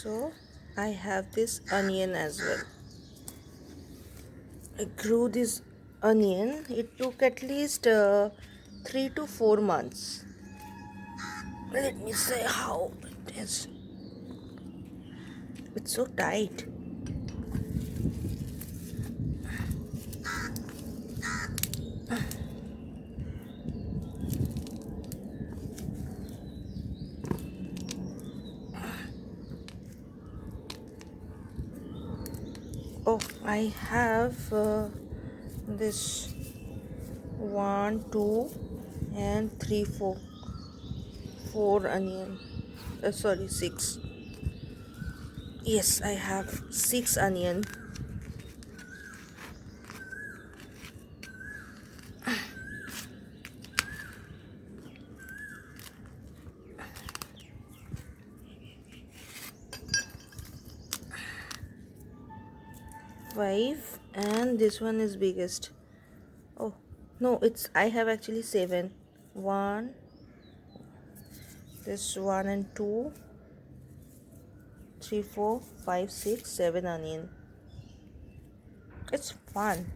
So I have this onion as well. I grew this onion. It took at least 3 to 4 months. Let me say how it is. It's so tight. Oh, I have this 1, 2, and 3, 4, 4 onion. Sorry, 6. Yes, I have 6 onion. Five, and this one is biggest. Oh no, it's I have actually 7. One, this 1 and 2, 3, 4, 5, 6, 7 onion. It's fun.